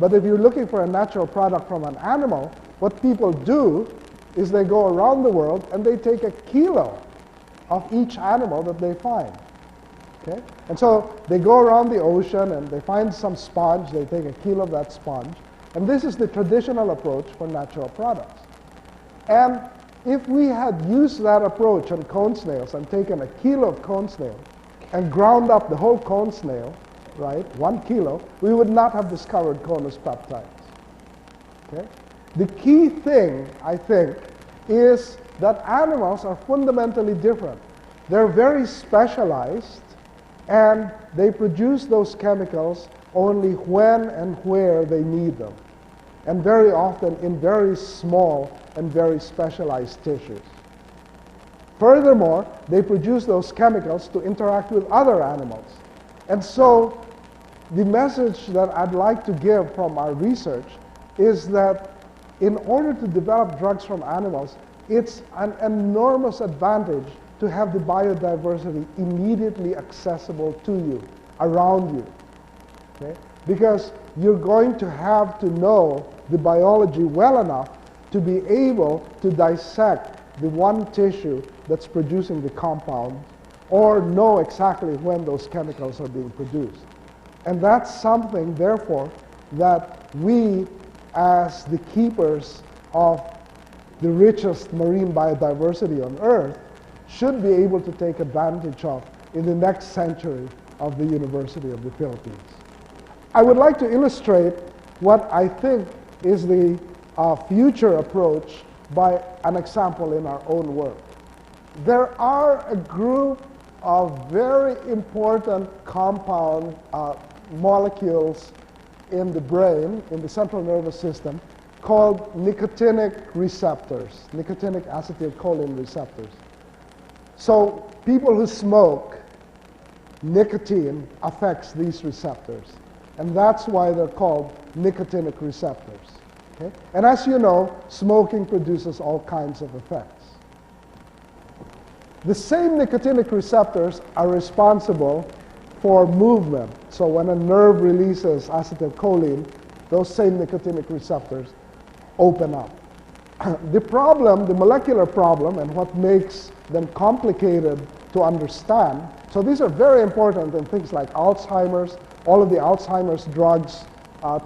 But if you're looking for a natural product from an animal, what people do is they go around the world and they take a kilo of each animal that they find. Okay? And so they go around the ocean and they find some sponge, they take a kilo of that sponge, and this is the traditional approach for natural products. And if we had used that approach on cone snails and taken a kilo of cone snail and ground up the whole cone snail, right, 1 kilo, we would not have discovered conus peptides. Okay? The key thing, I think, is that animals are fundamentally different. They're very specialized, and they produce those chemicals only when and where they need them, and very often in very small and very specialized tissues. Furthermore, they produce those chemicals to interact with other animals. And so the message that I'd like to give from our research is that in order to develop drugs from animals, it's an enormous advantage to have the biodiversity immediately accessible to you, around you. Okay? Because you're going to have to know the biology well enough to be able to dissect the one tissue that's producing the compound, or know exactly when those chemicals are being produced. And that's something, therefore, that we, as the keepers of the richest marine biodiversity on Earth, should be able to take advantage of in the next century of the University of the Philippines. I would like to illustrate what I think is the future approach by an example in our own work. There are a group of very important compound molecules in the brain, in the central nervous system, called nicotinic receptors, nicotinic acetylcholine receptors. So people who smoke, nicotine affects these receptors, and that's why they're called nicotinic receptors. Okay? And as you know, smoking produces all kinds of effects. The same nicotinic receptors are responsible for movement. So when a nerve releases acetylcholine, those same nicotinic receptors open up. The problem, the molecular problem, and what makes them complicated to understand, so these are very important in things like Alzheimer's. All of the Alzheimer's drugs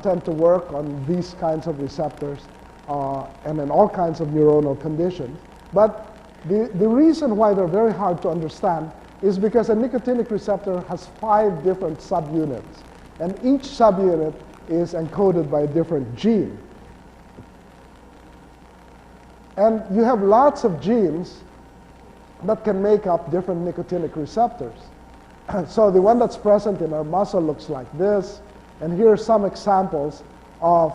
tend to work on these kinds of receptors and in all kinds of neuronal conditions. But the reason why they're very hard to understand is because a nicotinic receptor has 5 different subunits, and each subunit is encoded by a different gene. And you have lots of genes that can make up different nicotinic receptors. So the one that's present in our muscle looks like this, and here are some examples of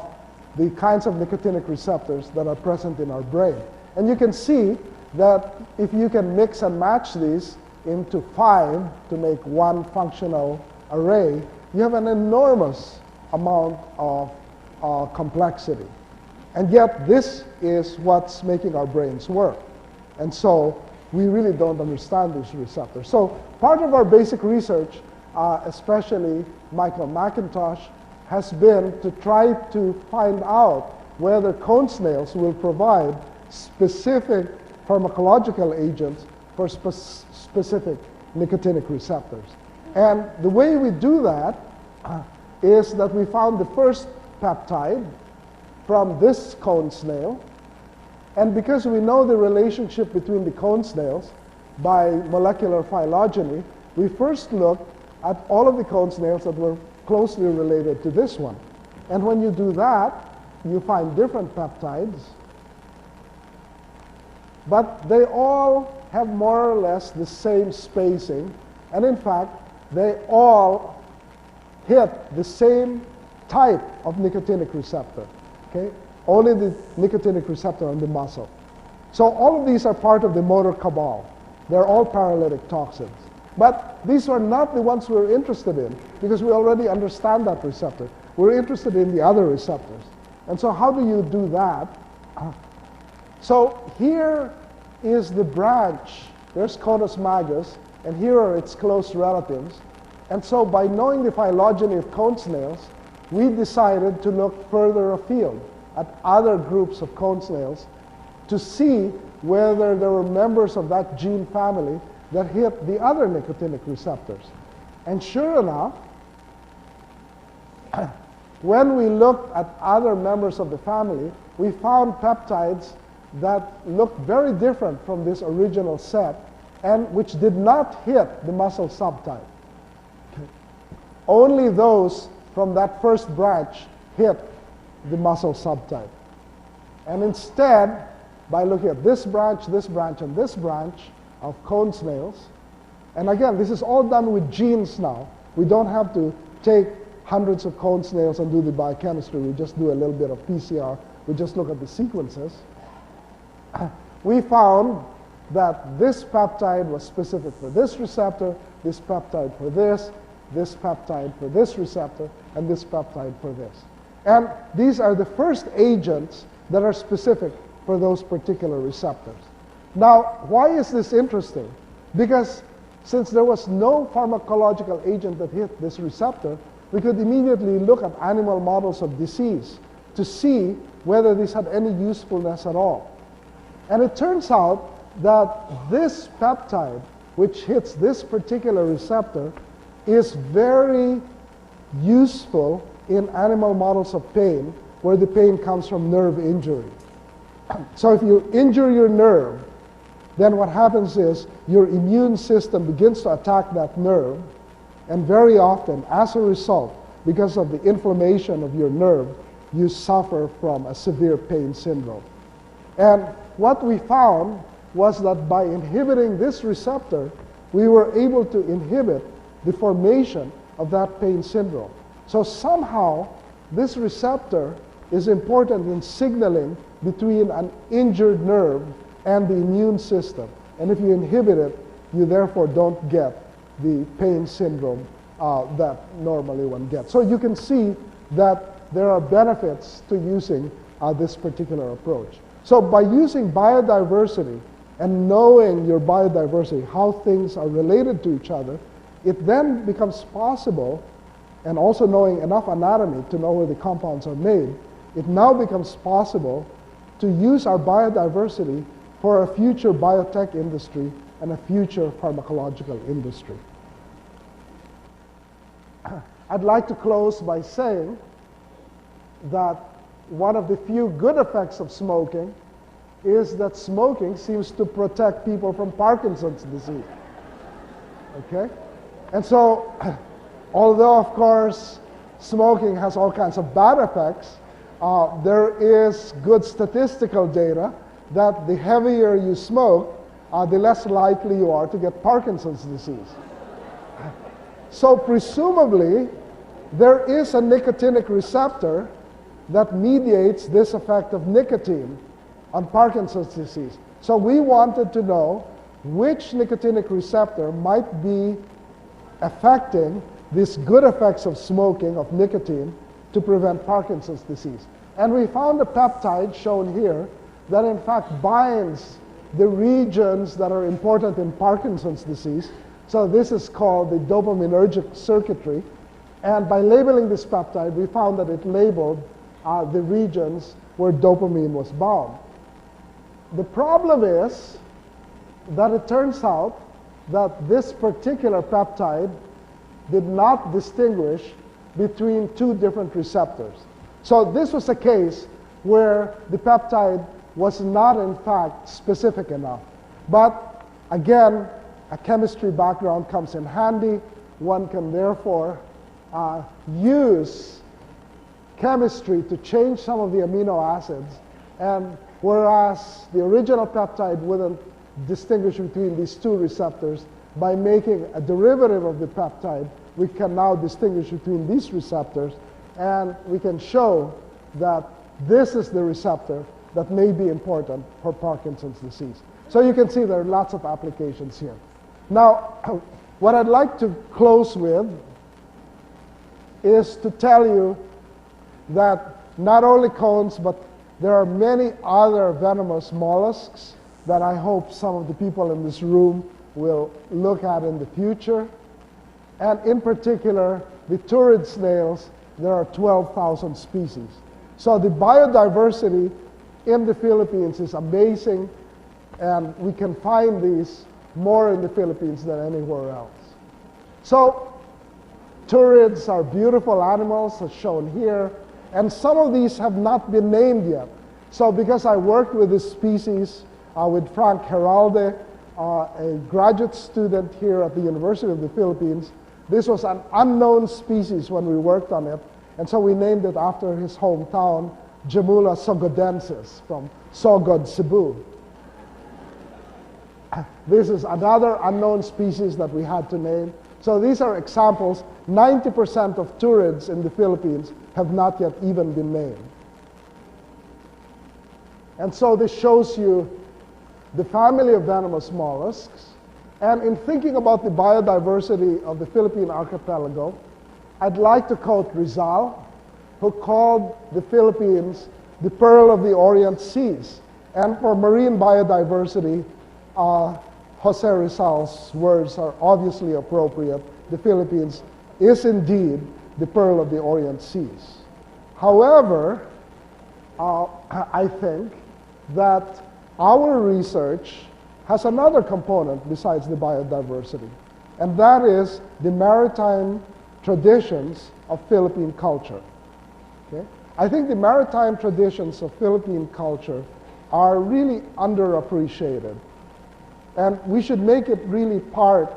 the kinds of nicotinic receptors that are present in our brain. And you can see that if you can mix and match these into 5 to make one functional array, you have an enormous amount of complexity. And yet this is what's making our brains work. And so we really don't understand these receptors. So part of our basic research, especially Michael McIntosh, has been to try to find out whether cone snails will provide specific pharmacological agents for specific nicotinic receptors. And the way we do that is that we found the first peptide from this cone snail. And because we know the relationship between the cone snails by molecular phylogeny, we first looked at all of the cone snails that were closely related to this one. And when you do that, you find different peptides, but they all have more or less the same spacing, and in fact, they all hit the same type of nicotinic receptor, okay? Only the nicotinic receptor on the muscle. So all of these are part of the motor cabal. They're all paralytic toxins. But these are not the ones we're interested in, because we already understand that receptor. We're interested in the other receptors. And so how do you do that? So here is the branch. There's Conus magus, and here are its close relatives. And so by knowing the phylogeny of cone snails, we decided to look further afield at other groups of cone snails to see whether there were members of that gene family that hit the other nicotinic receptors. And sure enough, when we looked at other members of the family, we found peptides that looked very different from this original set and which did not hit the muscle subtype. Only those from that first branch hit the muscle subtype. And instead, by looking at this branch, and this branch of cone snails, and again, this is all done with genes now. We don't have to take hundreds of cone snails and do the biochemistry. We just do a little bit of PCR. We just look at the sequences. We found that this peptide was specific for this receptor, this peptide for this peptide for this receptor, and this peptide for this. And these are the first agents that are specific for those particular receptors. Now, why is this interesting? Because since there was no pharmacological agent that hit this receptor, we could immediately look at animal models of disease to see whether this had any usefulness at all. And it turns out that this peptide, which hits this particular receptor, is very useful in animal models of pain where the pain comes from nerve injury. So if you injure your nerve, then what happens is your immune system begins to attack that nerve, and very often, as a result, because of the inflammation of your nerve, you suffer from a severe pain syndrome. And what we found was that by inhibiting this receptor, we were able to inhibit the formation of that pain syndrome. So somehow, this receptor is important in signaling between an injured nerve and the immune system. And if you inhibit it, you therefore don't get the pain syndrome that normally one gets. So you can see that there are benefits to using this particular approach. So by using biodiversity and knowing your biodiversity, how things are related to each other, it then becomes possible, and also knowing enough anatomy to know where the compounds are made, it now becomes possible to use our biodiversity for a future biotech industry and a future pharmacological industry. I'd like to close by saying that one of the few good effects of smoking is that smoking seems to protect people from Parkinson's disease. Okay? And so, although of course smoking has all kinds of bad effects, there is good statistical data that the heavier you smoke, the less likely you are to get Parkinson's disease. So presumably, there is a nicotinic receptor that mediates this effect of nicotine on Parkinson's disease. So we wanted to know which nicotinic receptor might be affecting these good effects of smoking, of nicotine, to prevent Parkinson's disease. And we found a peptide shown here that in fact binds the regions that are important in Parkinson's disease. So this is called the dopaminergic circuitry. And by labeling this peptide, we found that it labeled the regions where dopamine was bound. The problem is that it turns out that this particular peptide did not distinguish between two different receptors. So this was a case where the peptide was not in fact specific enough. But again, a chemistry background comes in handy. One can therefore use chemistry to change some of the amino acids, and whereas the original peptide wouldn't distinguish between these two receptors, by making a derivative of the peptide, we can now distinguish between these receptors, and we can show that this is the receptor that may be important for Parkinson's disease. So you can see there are lots of applications here. Now, what I'd like to close with is to tell you that not only cones, but there are many other venomous mollusks that I hope some of the people in this room will look at in the future. And in particular, the turrid snails there are 12,000 species. So the biodiversity in the Philippines is amazing, and we can find these more in the Philippines than anywhere else. So Turids are beautiful animals, as shown here, and some of these have not been named yet. So because I worked with this species, with Frank Heralde, a graduate student here at the University of the Philippines, this was an unknown species when we worked on it, and so we named it after his hometown, Gemula sogodensis, from Sogod, Cebu. This is another unknown species that we had to name. So these are examples. 90% of Turids in the Philippines have not yet even been named. And so this shows you the family of venomous mollusks. And in thinking about the biodiversity of the Philippine archipelago, I'd like to quote Rizal, who called the Philippines the pearl of the Orient Seas. And for marine biodiversity, Jose Rizal's words are obviously appropriate. The Philippines is indeed the pearl of the Orient Seas. However, I think that our research has another component besides the biodiversity, and that is the maritime traditions of Philippine culture. Okay? I think the maritime traditions of Philippine culture are really underappreciated, and we should make it really part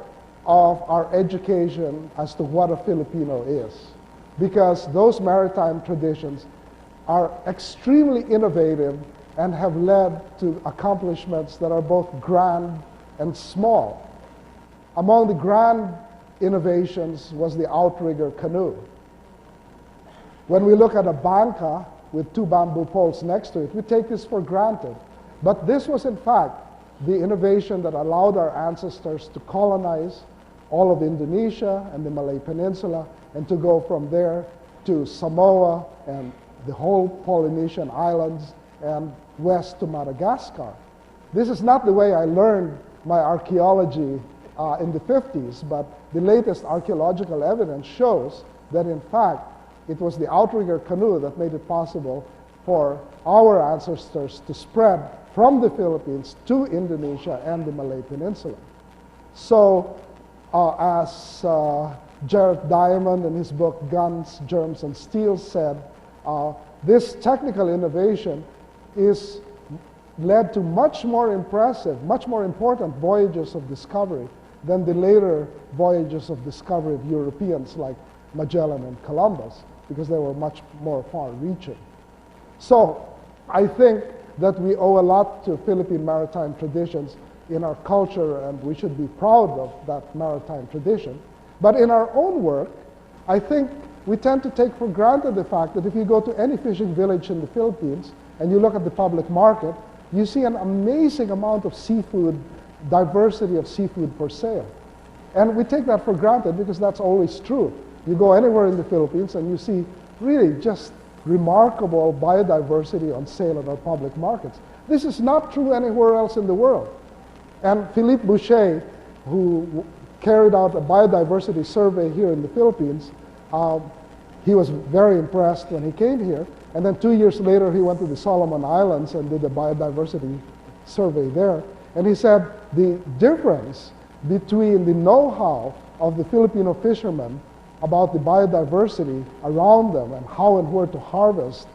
of our education as to what a Filipino is, because those maritime traditions are extremely innovative and have led to accomplishments that are both grand and small. Among the grand innovations was the outrigger canoe. When we look at a banca with two bamboo poles next to it, we take this for granted. But this was in fact the innovation that allowed our ancestors to colonize all of Indonesia and the Malay Peninsula, and to go from there to Samoa and the whole Polynesian islands and west to Madagascar. This is not the way I learned my archaeology in the 50s, but the latest archaeological evidence shows that in fact it was the outrigger canoe that made it possible for our ancestors to spread from the Philippines to Indonesia and the Malay Peninsula. So as Jarrett Diamond in his book Guns, Germs, and Steel said, this technical innovation is led to much more impressive, much more important voyages of discovery than the later voyages of discovery of Europeans like Magellan and Columbus, because they were much more far-reaching. So I think that we owe a lot to Philippine maritime traditions in our culture, and we should be proud of that maritime tradition. But in our own work, I think we tend to take for granted the fact that if you go to any fishing village in the Philippines and you look at the public market, you see an amazing amount of seafood, diversity of seafood for sale. And we take that for granted because that's always true. You go anywhere in the Philippines and you see really just remarkable biodiversity on sale at our public markets. This is not true anywhere else in the world. And Philippe Boucher, who carried out a biodiversity survey here in the Philippines, he was very impressed when he came here. And then 2 years later, he went to the Solomon Islands and did a biodiversity survey there. And he said the difference between the know-how of the Filipino fishermen about the biodiversity around them and how and where to harvest